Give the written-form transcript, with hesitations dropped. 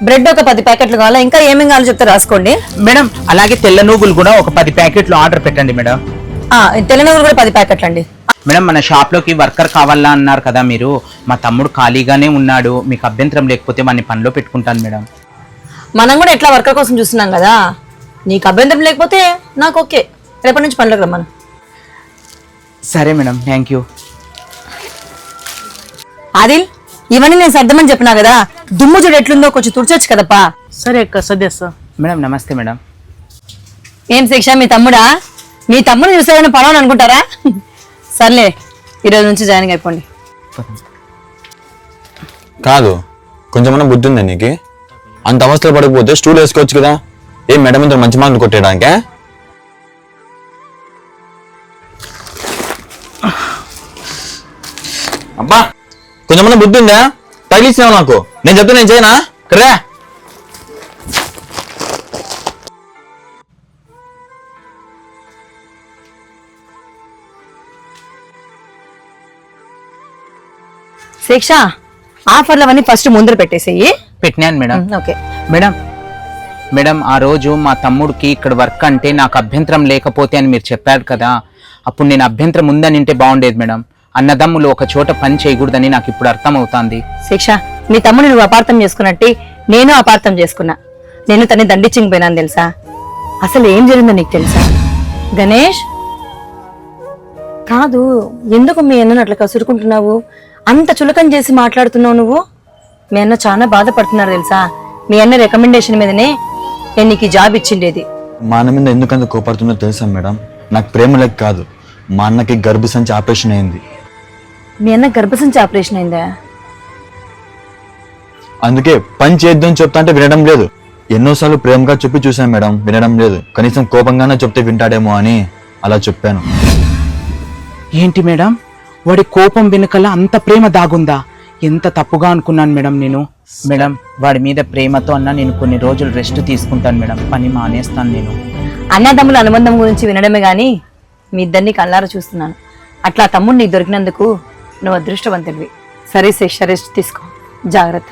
Bread ఒక 10 ప్యాకెట్లు కావాలా, ఇంకా ఏమేమి కావాలో చెప్తే రాసుకోండి మేడం. అలాగే తెల్ల నువ్వులు కూడా ఒక 10 ప్యాకెట్లు ఆర్డర్ పెట్టండి మేడం. తెల్ల నువ్వులు కూడా 10 ప్యాకెట్లు అండి. మేడం, మన షాప్ లోకి వర్కర్ కావాలా అన్నారు కదా మీరు. మా తమ్ముడు ఖాళీగానే ఉన్నాడు, మీకు అభ్యంతరం లేకపోతే వాడిని పనిలో పెట్టుకుంటాను మేడం. మనం కూడా ఎట్లా వర్కర్ కోసం చూస్తున్నాం కదా, నీకు అభ్యంతరం లేకపోతే నాకు ఓకే. రేపటి నుంచి పనిలోకి రమ్మను. సరే మేడం, థ్యాంక్ యూ. ఆదిల్, ఇవన్నీ నేను సర్దమని చెప్పినా కదా, దుమ్ము చూడు ఎట్లుందో కొంచెం తుడిచొచ్చు కదప్పా. సరే అక్క సర్దేస్తా. మేడం నమస్తే మేడం. ఏం శిక్ష, మీ తమ్ముడా? మీ తమ్ముడు చూసారని పడవని అనుకుంటారా? సర్లే, ఈరోజు నుంచి జాయిన్ అయిపోండి. కాదు, కొంచెమన్నా బుద్ధి ఉందా నీకు? అంత అవస్థలు పడకపోతే స్టూల్ వేసుకోవచ్చు కదా. ఏం మేడం ఇంత మంచి మార్కులు కొట్టేయడానికే? అబ్బా, కొంచెమన్నా బుద్ధి ఉందా? తగిలిచ్చినావు నాకు. నేను చెప్తే నేను చేయనా? కర్రా శిక్ష, ఆఫర్లు అవన్నీ ఫస్ట్ ముందర పెట్టేసేయి. పెట్టినాను మేడం. Okay madam. మేడం, ఆ రోజు మా తమ్ముడికి ఇక్కడ వర్క్ అంటే నాకు అభ్యంతరం లేకపోతే అని మీరు చెప్పారు కదా, అప్పుడు నేను అభ్యంతరం ఉందని వింటే బాగుండేది మేడం. అన్నదమ్ములు ఒక చోట పని చేయకూడదని నాకు ఇప్పుడు అర్థం అవుతుంది. శిక్ష, మీ తమ్ముడు నువ్వు అపార్థం చేసుకున్నట్టు నేను అపార్థం చేసుకున్నా. నేను తన్ని దండించింగ్ పోయినాను తెలుసా. అసలు ఏం జరిగిందో నీకు తెలుసా గణేష్? కాదు, ఎందుకు మీ అన్నను అట్లా కసురుకుంటున్నావు? అంత చులకం చేసి మాట్లాడుతున్నావు నువ్వు. మీ అన్న చాలా బాధపడుతున్నారు తెలుసా. మీ అన్న రికమెండేషన్ మీదనే నేను నీకు జాబ్ ఇచ్చిండేది. మా అన్న మీద ఎందుకంత కోపడుతుందో తెలుసా మేడం? నాకు ప్రేమ లేక కాదు, మా అన్నకి గర్భసంచి ఆపరేషన్ అయింది. మీ అన్న గర్భసంచి ఆపరేషన్ అయిందా? అందుకే పని చేద్దాం చెప్తా అంటే వినడం లేదు. ఎన్నోసార్లు ప్రేమగా చెప్పి చూసాను మేడం, వినడం లేదు. కనీసం కోపంగానే చెప్తే వింటాడేమో అని అలా చెప్పాను. ఏంటి మేడం, వాడి కోపం వెనుకల అంత ప్రేమ దాగుందా? ఎంత తప్పుగా అనుకున్నాను మేడం నేను. మేడం, వాడి మీద ప్రేమతో అన్నా నేను కొన్ని రోజులు రెస్ట్ తీసుకుంటాను మేడం, పని మానేస్తాను నేను. అన్నదమ్ముల అనుబంధం గురించి వినడమే గాని మీ ఇద్దరిని కళ్ళారా చూస్తున్నాను. అట్లా తమ్ముడు నీకు దొరికినందుకు నువ్వు అదృష్టవంతుడివి. సరే శిక్ష, రెస్ట్ తీసుకో, జాగ్రత్త.